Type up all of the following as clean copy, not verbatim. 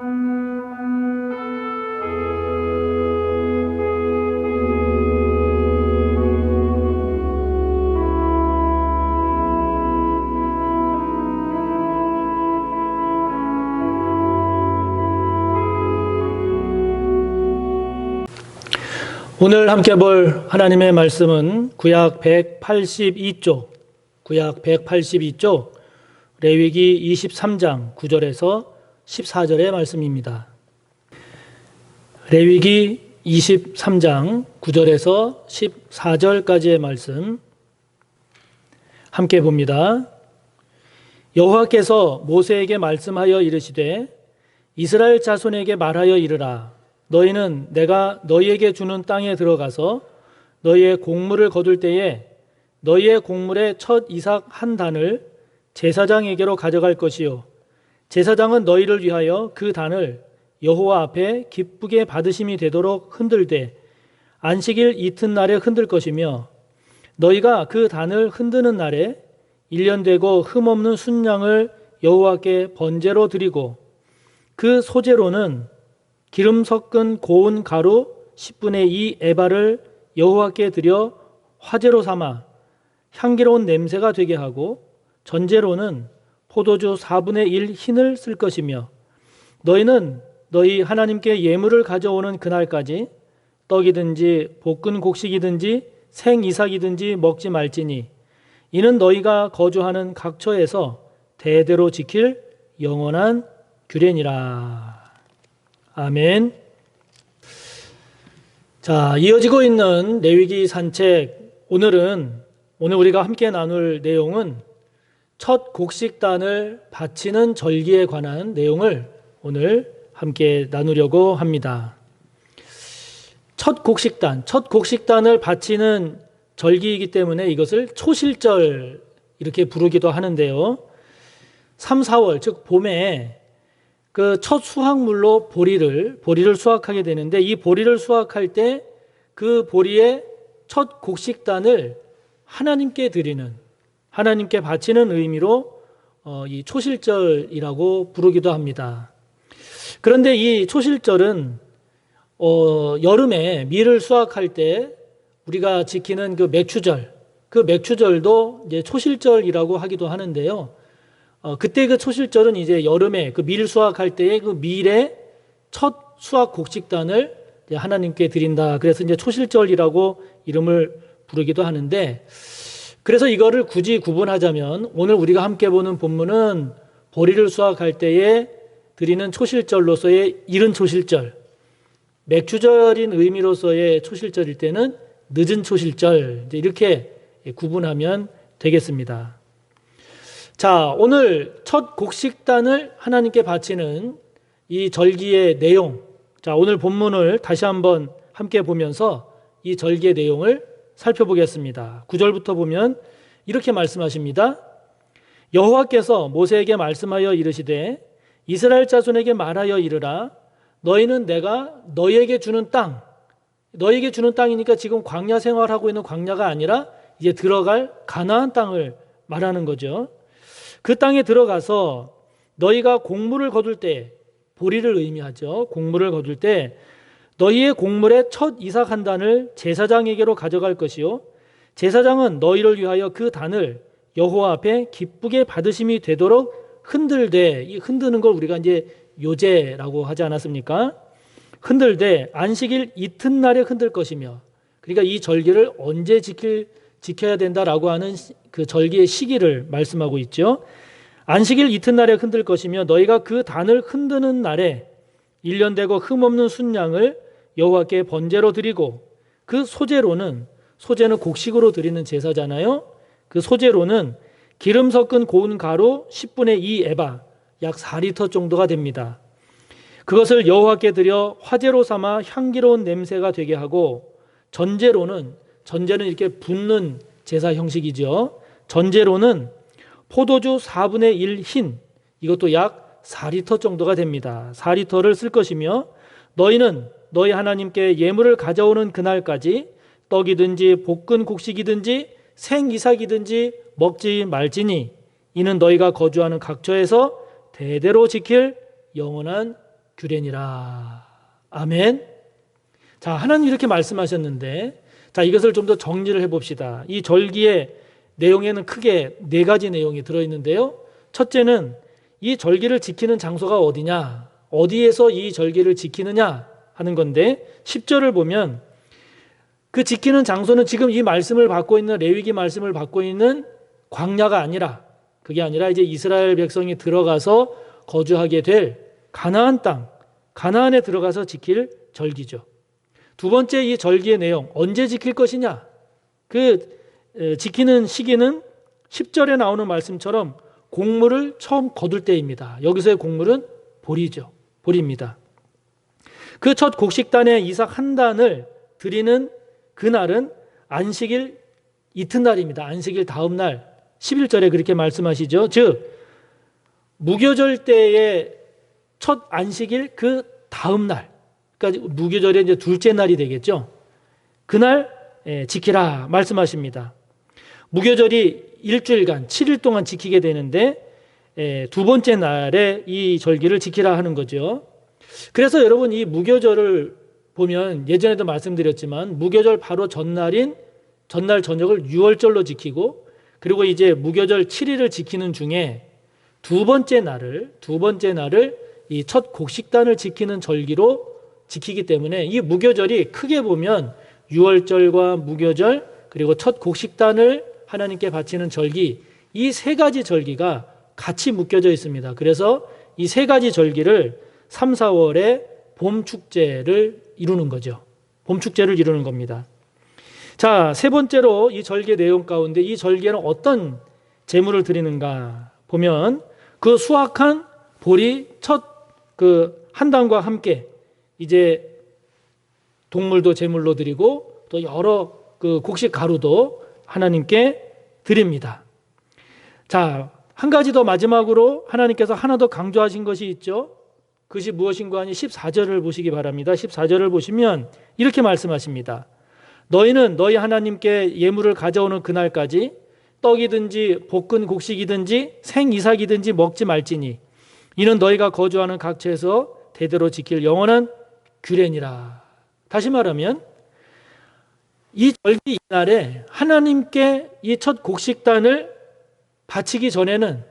오늘 함께 볼 하나님의 말씀은 구약 182쪽 레위기 23장 9절에서 14절의 말씀입니다. 레위기 23장 9절에서 14절까지의 말씀 함께 봅니다. 여호와께서 모세에게 말씀하여 이르시되 이스라엘 자손에게 말하여 이르라. 너희는 내가 너희에게 주는 땅에 들어가서 너희의 곡물을 거둘 때에 너희의 곡물의 첫 이삭 한 단을 제사장에게로 가져갈 것이요 제사장은 너희를 위하여 그 단을 여호와 앞에 기쁘게 받으심이 되도록 흔들되 안식일 이튿날에 흔들 것이며 너희가 그 단을 흔드는 날에 1년 되고 흠없는 순양을 여호와께 번제로 드리고 그 소제로는 기름 섞은 고운 가루 10분의 2 에바를 여호와께 드려 화제로 삼아 향기로운 냄새가 되게 하고 전제로는 포도주 4분의 1 흰을 쓸 것이며 너희는 너희 하나님께 예물을 가져오는 그날까지 떡이든지 볶은 곡식이든지 생이삭이든지 먹지 말지니 이는 너희가 거주하는 각처에서 대대로 지킬 영원한 규례니라. 아멘. 자, 이어지고 있는 레위기 산책, 오늘 우리가 함께 나눌 내용은 첫 곡식단을 바치는 절기에 관한 내용을 오늘 함께 나누려고 합니다. 첫 곡식단을 바치는 절기이기 때문에 이것을 초실절 이렇게 부르기도 하는데요. 3, 4월 즉 봄에 그 첫 수확물로 보리를 수확하게 되는데 이 보리를 수확할 때 그 보리의 첫 곡식단을 하나님께 바치는 의미로 이 초실절이라고 부르기도 합니다. 그런데 이 초실절은 여름에 밀을 수확할 때 우리가 지키는 그 맥추절도 이제 초실절이라고 하기도 하는데요. 그때 그 초실절은 이제 여름에 그 밀 수확할 때의 그 밀의 첫 수확 곡식단을 하나님께 드린다. 그래서 이제 초실절이라고 이름을 부르기도 하는데, 그래서 이거를 굳이 구분하자면 오늘 우리가 함께 보는 본문은 보리를 수확할 때에 드리는 초실절로서의 이른 초실절, 맥추절인 의미로서의 초실절일 때는 늦은 초실절, 이렇게 구분하면 되겠습니다. 자, 오늘 첫 곡식단을 하나님께 바치는 이 절기의 내용, 자, 오늘 본문을 다시 한번 함께 보면서 이 절기의 내용을 살펴보겠습니다. 9절부터 보면 이렇게 말씀하십니다. 여호와께서 모세에게 말씀하여 이르시되 이스라엘 자손에게 말하여 이르라. 너희는 내가 너희에게 주는 땅이니까 지금 광야 생활하고 있는 광야가 아니라 이제 들어갈 가나안 땅을 말하는 거죠. 그 땅에 들어가서 너희가 곡물을 거둘 때, 보리를 의미하죠. 곡물을 거둘 때 너희의 곡물의 첫 이삭 한 단을 제사장에게로 가져갈 것이요 제사장은 너희를 위하여 그 단을 여호와 앞에 기쁘게 받으심이 되도록 흔들되, 이 흔드는 걸 우리가 이제 요제라고 하지 않았습니까? 흔들되 안식일 이튿날에 흔들 것이며, 그러니까 이 절기를 언제 지켜야 된다라고 하는 그 절기의 시기를 말씀하고 있죠. 안식일 이튿날에 흔들 것이며 너희가 그 단을 흔드는 날에 1년 되고 흠없는 순양을 여호와께 번제로 드리고 그 소제는 곡식으로 드리는 제사잖아요. 그 소제로는 기름 섞은 고운 가루 10분의 2 에바, 약 4리터 정도가 됩니다. 그것을 여호와께 드려 화제로 삼아 향기로운 냄새가 되게 하고 전제는 이렇게 붓는 제사 형식이죠. 전제로는 포도주 4분의 1 흰, 이것도 약 4리터 정도가 됩니다. 4리터를 쓸 것이며 너희는 너희 하나님께 예물을 가져오는 그날까지 떡이든지 볶은 곡식이든지 생이삭이든지 먹지 말지니 이는 너희가 거주하는 각처에서 대대로 지킬 영원한 규례니라. 아멘. 자, 하나님 이렇게 말씀하셨는데, 자, 이것을 좀 더 정리를 해봅시다. 이 절기의 내용에는 크게 네 가지 내용이 들어있는데요. 첫째는 이 절기를 지키는 장소가 어디냐, 어디에서 이 절기를 지키느냐 하는 건데, 10절을 보면 그 지키는 장소는 지금 이 말씀을 받고 있는, 레위기 말씀을 받고 있는 광야가 아니라, 그게 아니라 이제 이스라엘 백성이 들어가서 거주하게 될 가나안 땅, 가나안에 들어가서 지킬 절기죠. 두 번째, 이 절기의 내용, 언제 지킬 것이냐, 지키는 시기는 10절에 나오는 말씀처럼 곡물을 처음 거둘 때입니다. 여기서의 곡물은 보리죠. 보리입니다. 그 첫 곡식단의 이삭 한 단을 드리는 그날은 안식일 이튿날입니다. 안식일 다음 날 11절에 그렇게 말씀하시죠. 즉 무교절 때의 첫 안식일 그 다음 날, 그러니까 무교절의 이제 둘째 날이 되겠죠. 그날 지키라 말씀하십니다. 무교절이 일주일간 7일 동안 지키게 되는데 두 번째 날에 이 절기를 지키라 하는 거죠. 그래서 여러분, 이 무교절을 보면 예전에도 말씀드렸지만 무교절 바로 전날 저녁을 유월절로 지키고, 그리고 이제 무교절 7일을 지키는 중에 두 번째 날을 이 첫 곡식단을 지키는 절기로 지키기 때문에 이 무교절이 크게 보면 유월절과 무교절, 그리고 첫 곡식단을 하나님께 바치는 절기, 이 세 가지 절기가 같이 묶여져 있습니다. 그래서 이 세 가지 절기를 3, 4월에 봄 축제를 이루는 거죠. 봄 축제를 이루는 겁니다. 자, 세 번째로 이 절기의 내용 가운데 이 절기에는 어떤 제물을 드리는가 보면 그 수확한 보리 첫 한 단과 함께 이제 동물도 제물로 드리고 또 여러 곡식 가루도 하나님께 드립니다. 자, 한 가지 더 마지막으로 하나님께서 하나 더 강조하신 것이 있죠. 그것이 무엇인가 하니 14절을 보시기 바랍니다. 14절을 보시면 이렇게 말씀하십니다. 너희는 너희 하나님께 예물을 가져오는 그날까지 떡이든지 볶은 곡식이든지 생이삭이든지 먹지 말지니 이는 너희가 거주하는 각처에서 대대로 지킬 영원한 규례니라. 다시 말하면 이 절기 이날에 하나님께 이 첫 곡식단을 바치기 전에는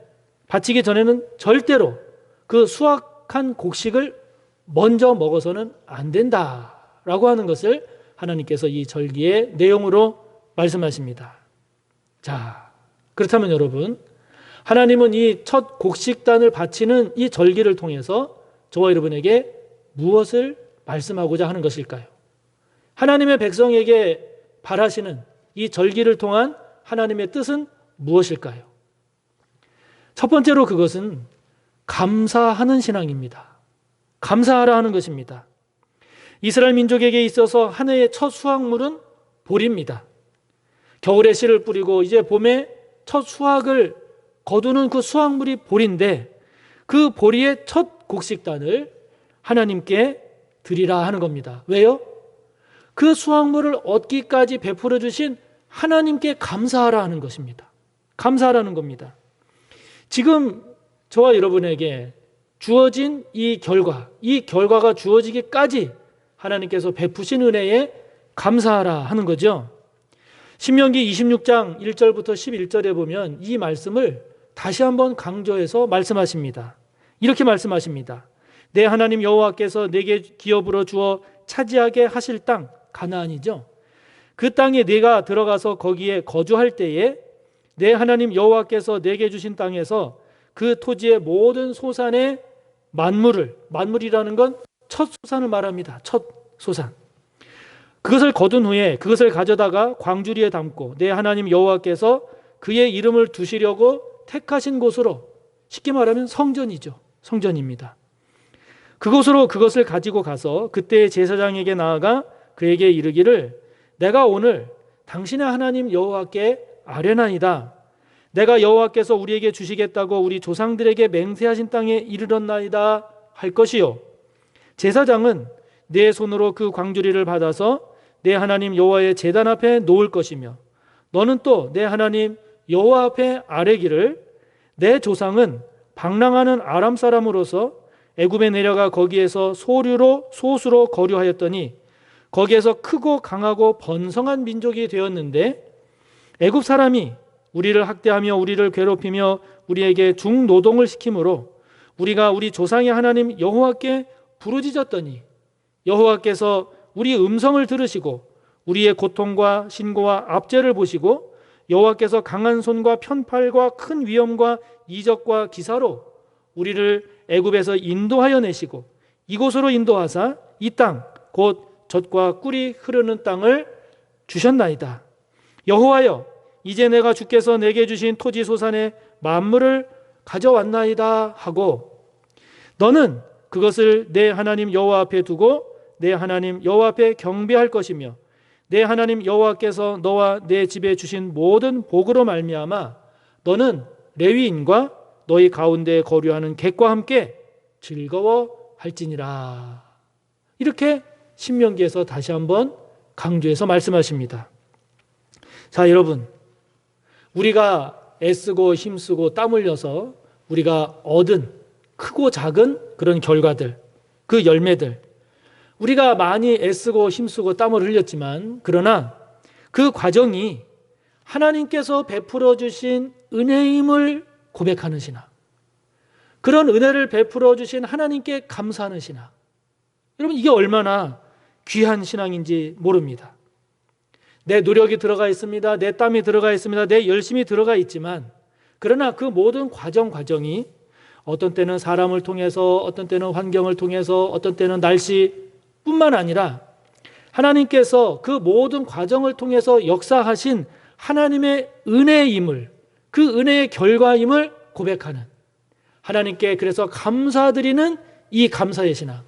절대로 그 수확한 곡식을 먼저 먹어서는 안 된다라고 하는 것을 하나님께서 이 절기의 내용으로 말씀하십니다. 자, 그렇다면 여러분, 하나님은 이 첫 곡식단을 바치는 이 절기를 통해서 저와 여러분에게 무엇을 말씀하고자 하는 것일까요? 하나님의 백성에게 바라시는 이 절기를 통한 하나님의 뜻은 무엇일까요? 첫 번째로 그것은 감사하는 신앙입니다. 감사하라 하는 것입니다. 이스라엘 민족에게 있어서 한 해의 첫 수확물은 보리입니다. 겨울에 씨를 뿌리고 이제 봄에 첫 수확을 거두는 그 수확물이 보리인데 그 보리의 첫 곡식단을 하나님께 드리라 하는 겁니다. 왜요? 그 수확물을 얻기까지 베풀어 주신 하나님께 감사하라 하는 것입니다. 감사하라는 겁니다. 지금 저와 여러분에게 주어진 이 결과가 주어지기까지 하나님께서 베푸신 은혜에 감사하라 하는 거죠. 신명기 26장 1절부터 11절에 보면 이 말씀을 다시 한번 강조해서 말씀하십니다. 이렇게 말씀하십니다. 내 하나님 여호와께서 내게 기업으로 주어 차지하게 하실 땅, 가나안이죠. 그 땅에 내가 들어가서 거기에 거주할 때에 내 하나님 여호와께서 내게 주신 땅에서 그 토지의 모든 소산의 만물이라는 건 첫 소산을 말합니다. 첫 소산. 그것을 거둔 후에 그것을 가져다가 광주리에 담고 내 하나님 여호와께서 그의 이름을 두시려고 택하신 곳으로, 쉽게 말하면 성전이죠. 성전입니다. 그곳으로 그것을 가지고 가서 그때의 제사장에게 나아가 그에게 이르기를 내가 오늘 당신의 하나님 여호와께 아뢰나이다. 내가 여호와께서 우리에게 주시겠다고 우리 조상들에게 맹세하신 땅에 이르렀나이다 할 것이요. 제사장은 내 손으로 그 광주리를 받아서 내 하나님 여호와의 제단 앞에 놓을 것이며 너는 또 내 하나님 여호와 앞에 아뢰기를 내 조상은 방랑하는 아람 사람으로서 애굽에 내려가 거기에서 소수로 거류하였더니 거기에서 크고 강하고 번성한 민족이 되었는데 애굽 사람이 우리를 학대하며 우리를 괴롭히며 우리에게 중노동을 시키므로 우리가 우리 조상의 하나님 여호와께 부르짖었더니 여호와께서 우리 음성을 들으시고 우리의 고통과 신고와 압제를 보시고 여호와께서 강한 손과 편팔과 큰 위엄과 이적과 기사로 우리를 애굽에서 인도하여 내시고 이곳으로 인도하사 이 땅 곧 젖과 꿀이 흐르는 땅을 주셨나이다. 여호와여, 이제 내가 주께서 내게 주신 토지 소산의 만물을 가져왔나이다 하고 너는 그것을 내 하나님 여호와 앞에 두고 내 하나님 여호와 앞에 경배할 것이며 내 하나님 여호와께서 너와 내 집에 주신 모든 복으로 말미암아 너는 레위인과 너희 가운데 거류하는 객과 함께 즐거워할지니라. 이렇게 신명기에서 다시 한번 강조해서 말씀하십니다. 자, 여러분, 우리가 애쓰고 힘쓰고 땀 흘려서 우리가 얻은 크고 작은 그런 결과들, 그 열매들, 우리가 많이 애쓰고 힘쓰고 땀을 흘렸지만 그러나 그 과정이 하나님께서 베풀어 주신 은혜임을 고백하는 신앙, 그런 은혜를 베풀어 주신 하나님께 감사하는 신앙, 여러분 이게 얼마나 귀한 신앙인지 모릅니다. 내 노력이 들어가 있습니다. 내 땀이 들어가 있습니다. 내 열심이 들어가 있지만 그러나 그 모든 과정이 어떤 때는 사람을 통해서, 어떤 때는 환경을 통해서, 어떤 때는 날씨뿐만 아니라 하나님께서 그 모든 과정을 통해서 역사하신 하나님의 은혜임을, 그 은혜의 결과임을 고백하는, 하나님께 그래서 감사드리는 이 감사의 신앙,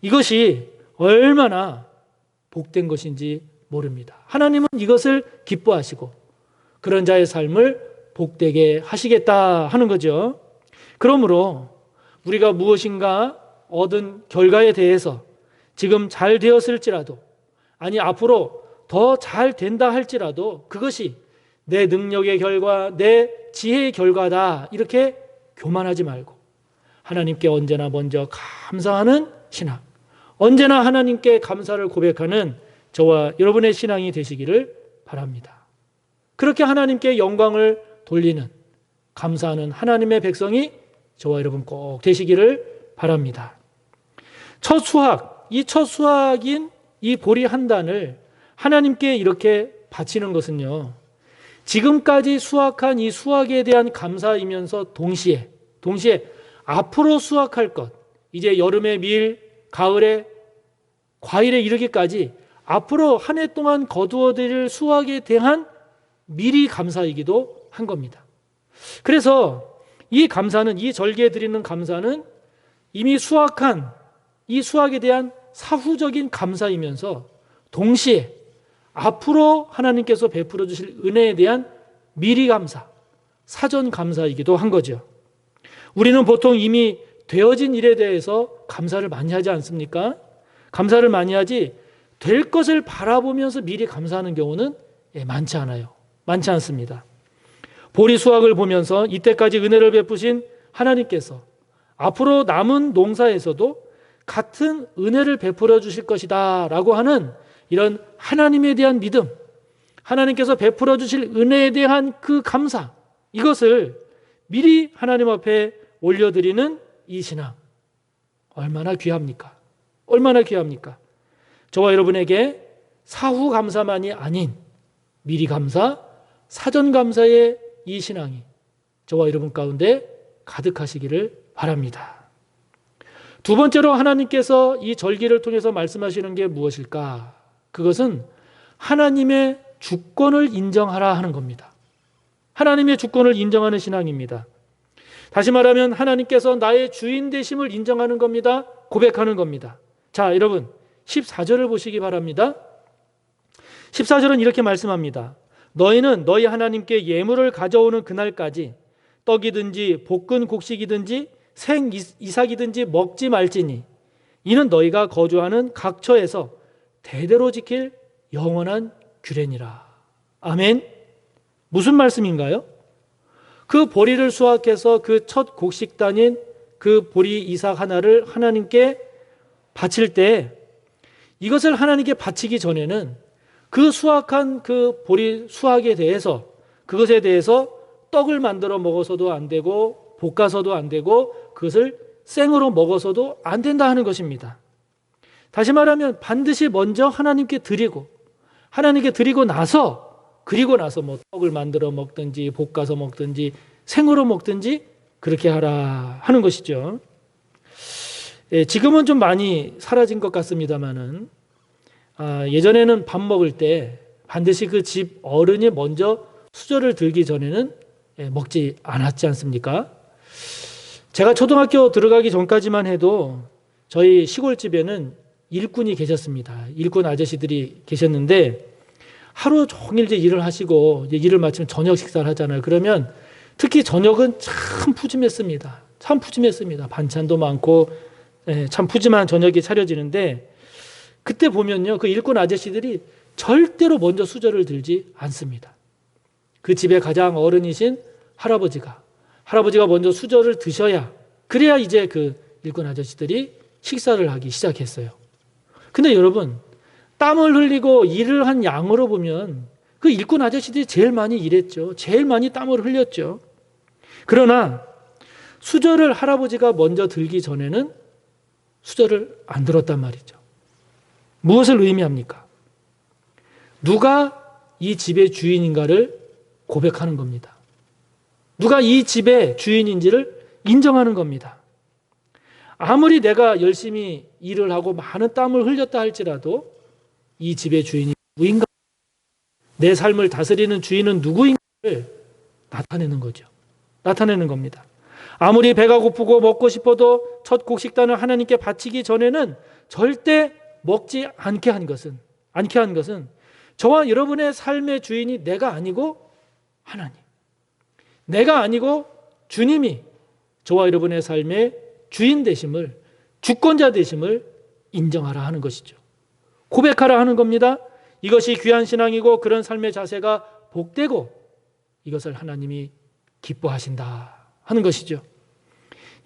이것이 얼마나 복된 것인지 모릅니다. 하나님은 이것을 기뻐하시고 그런 자의 삶을 복되게 하시겠다 하는 거죠. 그러므로 우리가 무엇인가 얻은 결과에 대해서 지금 잘 되었을지라도, 아니 앞으로 더 잘 된다 할지라도 그것이 내 능력의 결과, 내 지혜의 결과다 이렇게 교만하지 말고 하나님께 언제나 먼저 감사하는 신앙, 언제나 하나님께 감사를 고백하는 저와 여러분의 신앙이 되시기를 바랍니다. 그렇게 하나님께 영광을 돌리는, 감사하는 하나님의 백성이 저와 여러분 꼭 되시기를 바랍니다. 첫 수확, 이 첫 수확인 이 보리 한 단을 하나님께 이렇게 바치는 것은요, 지금까지 수확한 이 수확에 대한 감사이면서 동시에 앞으로 수확할 것, 이제 여름에 밀, 가을에 과일에 이르기까지 앞으로 한 해 동안 거두어드릴 수확에 대한 미리 감사이기도 한 겁니다. 그래서 이 감사는, 이 절기에 드리는 감사는 이미 수확한 이 수확에 대한 사후적인 감사이면서 동시에 앞으로 하나님께서 베풀어 주실 은혜에 대한 미리 감사, 사전 감사이기도 한 거죠. 우리는 보통 이미 되어진 일에 대해서 감사를 많이 하지 않습니까? 감사를 많이 하지 될 것을 바라보면서 미리 감사하는 경우는 많지 않아요. 많지 않습니다. 보리 수확을 보면서 이때까지 은혜를 베푸신 하나님께서 앞으로 남은 농사에서도 같은 은혜를 베풀어 주실 것이다 라고 하는 이런 하나님에 대한 믿음, 하나님께서 베풀어 주실 은혜에 대한 그 감사, 이것을 미리 하나님 앞에 올려드리는 이 신앙, 얼마나 귀합니까? 얼마나 귀합니까? 저와 여러분에게 사후 감사만이 아닌 미리 감사, 사전 감사의 이 신앙이 저와 여러분 가운데 가득하시기를 바랍니다. 두 번째로 하나님께서 이 절기를 통해서 말씀하시는 게 무엇일까? 그것은 하나님의 주권을 인정하라 하는 겁니다. 하나님의 주권을 인정하는 신앙입니다. 다시 말하면 하나님께서 나의 주인 되심을 인정하는 겁니다. 고백하는 겁니다. 자, 여러분 14절을 보시기 바랍니다. 14절은 이렇게 말씀합니다. 너희는 너희 하나님께 예물을 가져오는 그날까지 떡이든지 볶은 곡식이든지 생 이삭이든지 먹지 말지니 이는 너희가 거주하는 각처에서 대대로 지킬 영원한 규례니라. 아멘. 무슨 말씀인가요? 그 보리를 수확해서 그 첫 곡식단인 그 보리 이삭 하나를 하나님께 바칠 때 이것을 하나님께 바치기 전에는 그 수확한 그 보리 수확에 대해서 그것에 대해서 떡을 만들어 먹어서도 안 되고 볶아서도 안 되고 그것을 생으로 먹어서도 안 된다 하는 것입니다. 다시 말하면 반드시 먼저 하나님께 드리고 하나님께 드리고 나서 그리고 나서 뭐 떡을 만들어 먹든지 볶아서 먹든지 생으로 먹든지 그렇게 하라 하는 것이죠. 지금은 좀 많이 사라진 것 같습니다만은 예전에는 밥 먹을 때 반드시 그 집 어른이 먼저 수저를 들기 전에는 먹지 않았지 않습니까? 제가 초등학교 들어가기 전까지만 해도 저희 시골집에는 일꾼이 계셨습니다. 일꾼 아저씨들이 계셨는데 하루 종일 이제 일을 하시고 이제 일을 마치면 저녁 식사를 하잖아요. 그러면 특히 저녁은 참 푸짐했습니다. 참 푸짐했습니다. 반찬도 많고 참 푸짐한 저녁이 차려지는데 그때 보면요, 그 일꾼 아저씨들이 절대로 먼저 수저를 들지 않습니다. 그 집에 가장 어른이신 할아버지가 먼저 수저를 드셔야 그래야 이제 그 일꾼 아저씨들이 식사를 하기 시작했어요. 근데 여러분, 땀을 흘리고 일을 한 양으로 보면 그 일꾼 아저씨들이 제일 많이 일했죠. 제일 많이 땀을 흘렸죠. 그러나 수저를 할아버지가 먼저 들기 전에는 수저를 안 들었단 말이죠. 무엇을 의미합니까? 누가 이 집의 주인인가를 고백하는 겁니다. 누가 이 집의 주인인지를 인정하는 겁니다. 아무리 내가 열심히 일을 하고 많은 땀을 흘렸다 할지라도 이 집의 주인이 누구인가, 내 삶을 다스리는 주인은 누구인가를 나타내는 거죠. 나타내는 겁니다. 아무리 배가 고프고 먹고 싶어도 첫 곡식단을 하나님께 바치기 전에는 절대 먹지 않게 한 것은 저와 여러분의 삶의 주인이 내가 아니고 하나님, 내가 아니고 주님이 저와 여러분의 삶의 주인 되심을, 주권자 되심을 인정하라 하는 것이죠. 고백하라 하는 겁니다. 이것이 귀한 신앙이고 그런 삶의 자세가 복되고 이것을 하나님이 기뻐하신다 하는 것이죠.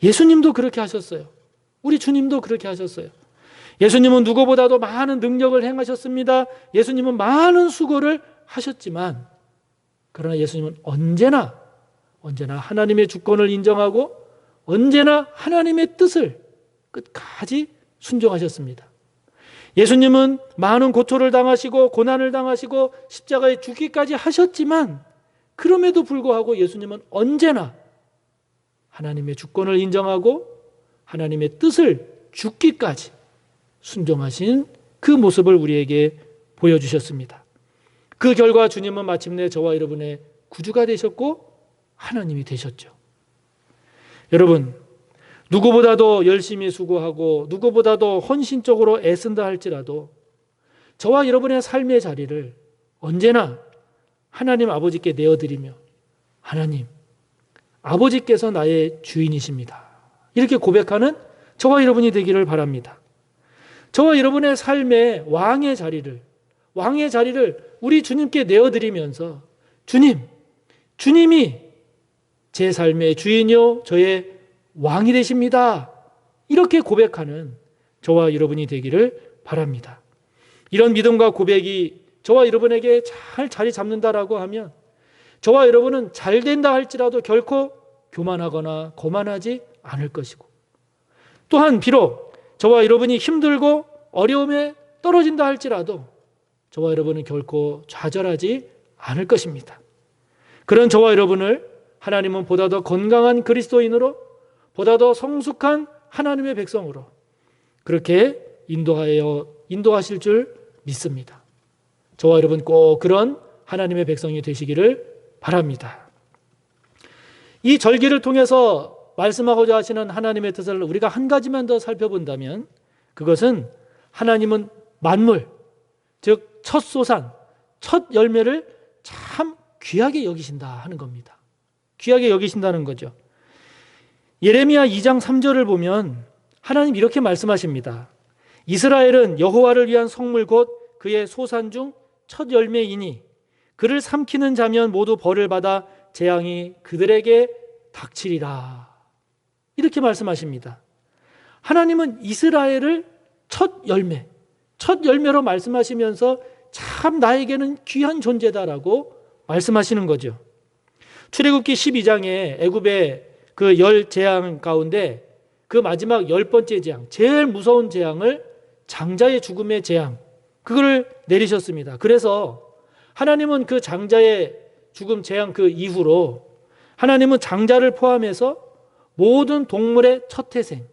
예수님도 그렇게 하셨어요. 우리 주님도 그렇게 하셨어요. 예수님은 누구보다도 많은 능력을 행하셨습니다. 예수님은 많은 수고를 하셨지만 그러나 예수님은 언제나 하나님의 주권을 인정하고 언제나 하나님의 뜻을 끝까지 순종하셨습니다. 예수님은 많은 고초를 당하시고 고난을 당하시고 십자가에 죽기까지 하셨지만 그럼에도 불구하고 예수님은 언제나 하나님의 주권을 인정하고 하나님의 뜻을 죽기까지 순종하신 그 모습을 우리에게 보여주셨습니다. 그 결과 주님은 마침내 저와 여러분의 구주가 되셨고 하나님이 되셨죠. 여러분, 누구보다도 열심히 수고하고 누구보다도 헌신적으로 애쓴다 할지라도 저와 여러분의 삶의 자리를 언제나 하나님 아버지께 내어드리며 하나님, 아버지께서 나의 주인이십니다. 이렇게 고백하는 저와 여러분이 되기를 바랍니다. 저와 여러분의 삶의 왕의 자리를 우리 주님께 내어드리면서 주님이 제 삶의 주인이요 저의 왕이 되십니다. 이렇게 고백하는 저와 여러분이 되기를 바랍니다. 이런 믿음과 고백이 저와 여러분에게 잘 자리 잡는다라고 하면 저와 여러분은 잘 된다 할지라도 결코 교만하거나 거만하지 않을 것이고 또한 비록 저와 여러분이 힘들고 어려움에 떨어진다 할지라도 저와 여러분은 결코 좌절하지 않을 것입니다. 그런 저와 여러분을 하나님은 보다 더 건강한 그리스도인으로 보다 더 성숙한 하나님의 백성으로 그렇게 인도하실 줄 믿습니다. 저와 여러분 꼭 그런 하나님의 백성이 되시기를 바랍니다. 이 절기를 통해서 말씀하고자 하시는 하나님의 뜻을 우리가 한 가지만 더 살펴본다면 그것은 하나님은 만물, 즉 첫 소산, 첫 열매를 참 귀하게 여기신다 하는 겁니다. 귀하게 여기신다는 거죠. 예레미야 2장 3절을 보면 하나님 이렇게 말씀하십니다. 이스라엘은 여호와를 위한 성물 곧 그의 소산 중 첫 열매이니 그를 삼키는 자면 모두 벌을 받아 재앙이 그들에게 닥치리라. 이렇게 말씀하십니다. 하나님은 이스라엘을 첫 열매로 말씀하시면서 참 나에게는 귀한 존재다라고 말씀하시는 거죠. 출애굽기 12장에 애굽의 그 10재앙 가운데 그 마지막 10번째 재앙, 제일 무서운 재앙을 장자의 죽음의 재앙, 그걸 내리셨습니다. 그래서 하나님은 그 장자의 죽음 재앙 그 이후로 하나님은 장자를 포함해서 모든 동물의 첫 태생,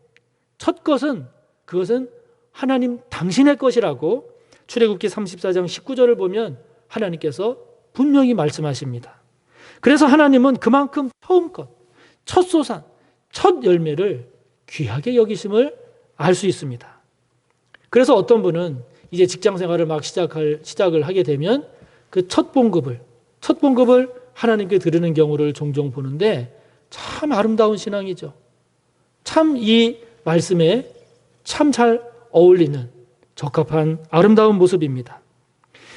첫 것은 그것은 하나님 당신의 것이라고 출애굽기 34장 19절을 보면 하나님께서 분명히 말씀하십니다. 그래서 하나님은 그만큼 처음 것, 첫 소산, 첫 열매를 귀하게 여기심을 알 수 있습니다. 그래서 어떤 분은 이제 직장 생활을 막 시작을 하게 되면 그 첫 봉급을 하나님께 드리는 경우를 종종 보는데 참 아름다운 신앙이죠. 참 이 말씀에 참 잘 어울리는 적합한 아름다운 모습입니다.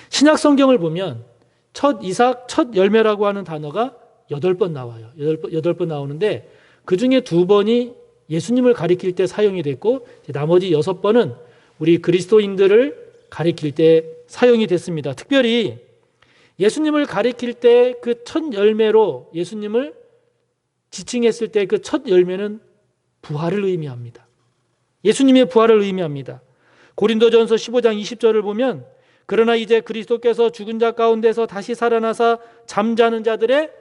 신약 성경을 보면 첫 이삭, 첫 열매라고 하는 단어가 8번 나와요. 8번 나오는데 그 중에 2번이 예수님을 가리킬 때 사용이 됐고 나머지 6번은 우리 그리스도인들을 가리킬 때 사용이 됐습니다. 특별히 예수님을 가리킬 때 그 첫 열매로 예수님을 지칭했을 때 그 첫 열매는 부활을 의미합니다. 예수님의 부활을 의미합니다. 고린도전서 15장 20절을 보면 그러나 이제 그리스도께서 죽은 자 가운데서 다시 살아나사 잠자는 자들의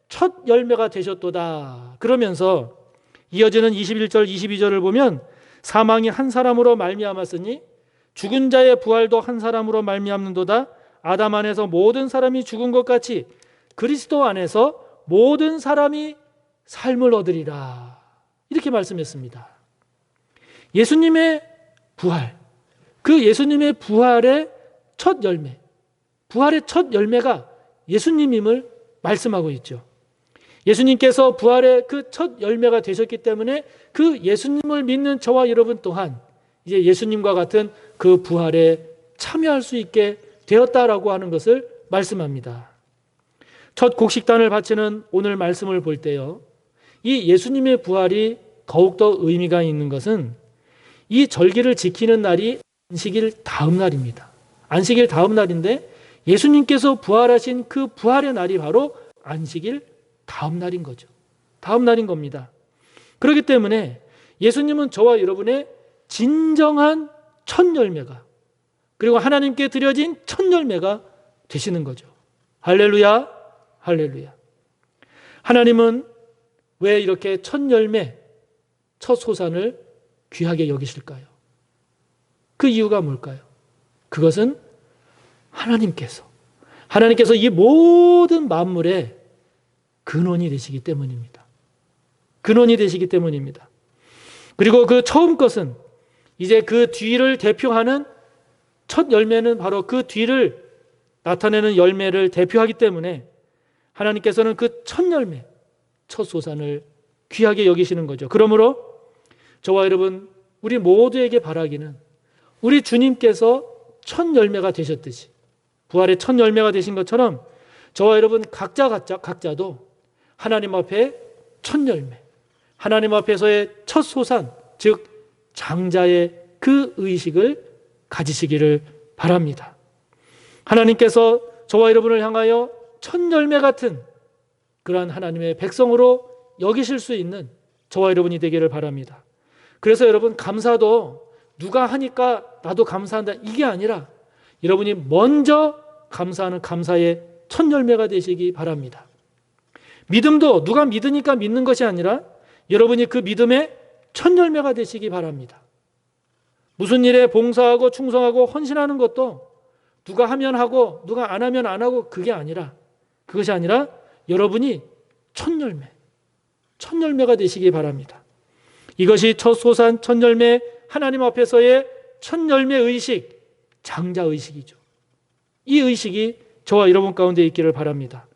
첫 열매가 되셨도다. 그러면서 이어지는 21절 22절을 보면 사망이 한 사람으로 말미암았으니 죽은 자의 부활도 한 사람으로 말미암는도다. 아담 안에서 모든 사람이 죽은 것 같이 그리스도 안에서 모든 사람이 삶을 얻으리라. 이렇게 말씀했습니다. 예수님의 부활, 그 예수님의 부활의 첫 열매, 부활의 첫 열매가 예수님임을 말씀하고 있죠. 예수님께서 부활의 그 첫 열매가 되셨기 때문에 그 예수님을 믿는 저와 여러분 또한 이제 예수님과 같은 그 부활에 참여할 수 있게 되었다라고 하는 것을 말씀합니다. 첫 곡식단을 바치는 오늘 말씀을 볼 때요, 이 예수님의 부활이 더욱더 의미가 있는 것은 이 절기를 지키는 날이 안식일 다음 날입니다. 안식일 다음 날인데 예수님께서 부활하신 그 부활의 날이 바로 안식일 다음 날인 거죠. 다음 날인 겁니다. 그렇기 때문에 예수님은 저와 여러분의 진정한 첫 열매가, 그리고 하나님께 드려진 첫 열매가 되시는 거죠. 할렐루야, 할렐루야. 하나님은 왜 이렇게 첫 열매, 첫 소산을 귀하게 여기실까요? 그 이유가 뭘까요? 그것은 하나님께서 이 모든 만물의 근원이 되시기 때문입니다. 근원이 되시기 때문입니다. 그리고 그 처음 것은 이제 그 뒤를 대표하는 첫 열매는 바로 그 뒤를 나타내는 열매를 대표하기 때문에 하나님께서는 그 첫 열매, 첫 소산을 귀하게 여기시는 거죠. 그러므로 저와 여러분, 우리 모두에게 바라기는 우리 주님께서 첫 열매가 되셨듯이, 부활의 첫 열매가 되신 것처럼 저와 여러분 각자도 하나님 앞에 첫 열매, 하나님 앞에서의 첫 소산, 즉 장자의 그 의식을 가지시기를 바랍니다. 하나님께서 저와 여러분을 향하여 첫 열매 같은 그러한 하나님의 백성으로 여기실 수 있는 저와 여러분이 되기를 바랍니다. 그래서 여러분, 감사도 누가 하니까 나도 감사한다, 이게 아니라 여러분이 먼저 감사하는 감사의 첫 열매가 되시기 바랍니다. 믿음도 누가 믿으니까 믿는 것이 아니라 여러분이 그 믿음의 첫 열매가 되시기 바랍니다. 무슨 일에 봉사하고 충성하고 헌신하는 것도 누가 하면 하고 누가 안 하면 안 하고 그것이 아니라 여러분이 첫 열매가 되시기 바랍니다. 이것이 첫 소산, 첫 열매, 하나님 앞에서의 첫 열매 의식, 장자 의식이죠. 이 의식이 저와 여러분 가운데 있기를 바랍니다.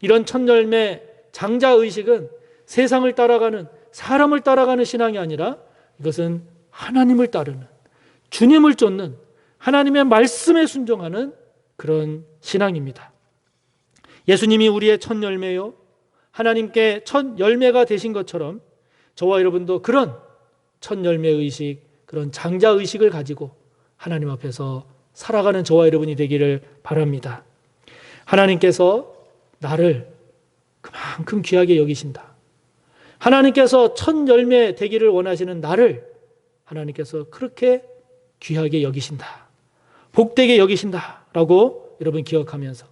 이런 첫 열매, 장자 의식은 세상을 따라가는, 사람을 따라가는 신앙이 아니라 이것은 하나님을 따르는, 주님을 쫓는, 하나님의 말씀에 순종하는 그런 신앙입니다. 예수님이 우리의 첫 열매요, 하나님께 첫 열매가 되신 것처럼 저와 여러분도 그런 첫 열매 의식, 그런 장자 의식을 가지고 하나님 앞에서 살아가는 저와 여러분이 되기를 바랍니다. 하나님께서 나를 그만큼 귀하게 여기신다. 하나님께서 첫 열매 되기를 원하시는 나를 하나님께서 그렇게 귀하게 여기신다. 복되게 여기신다. 라고 여러분 기억하면서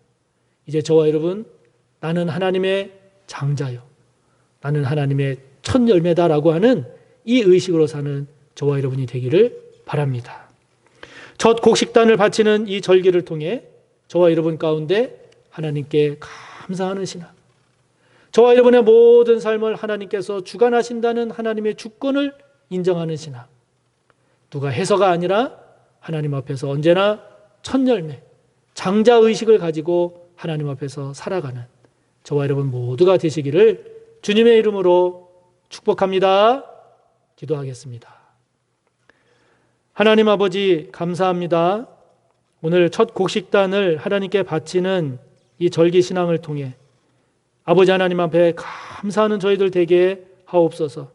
이제 저와 여러분, 나는 하나님의 장자요, 나는 하나님의 첫 열매다라고 하는 이 의식으로 사는 저와 여러분이 되기를 바랍니다. 첫 곡식단을 바치는 이 절기를 통해 저와 여러분 가운데 하나님께 감사하는 신앙, 저와 여러분의 모든 삶을 하나님께서 주관하신다는 하나님의 주권을 인정하는 신앙, 누가 해서가 아니라 하나님 앞에서 언제나 첫 열매, 장자 의식을 가지고 하나님 앞에서 살아가는 저와 여러분 모두가 되시기를 주님의 이름으로 축복합니다. 기도하겠습니다. 하나님 아버지, 감사합니다. 오늘 첫 곡식단을 하나님께 바치는 이 절기 신앙을 통해 아버지 하나님 앞에 감사하는 저희들 되게 하옵소서.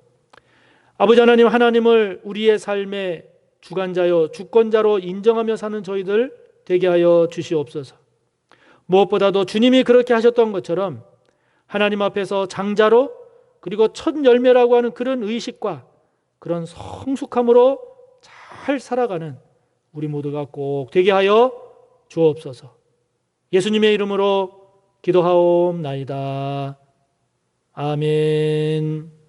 아버지 하나님, 하나님을 우리의 삶의 주관자요 주권자로 인정하며 사는 저희들 되게 하여 주시옵소서. 무엇보다도 주님이 그렇게 하셨던 것처럼 하나님 앞에서 장자로, 그리고 첫 열매라고 하는 그런 의식과 그런 성숙함으로 잘 살아가는 우리 모두가 꼭 되게 하여 주옵소서. 예수님의 이름으로 기도하옵나이다. 아멘.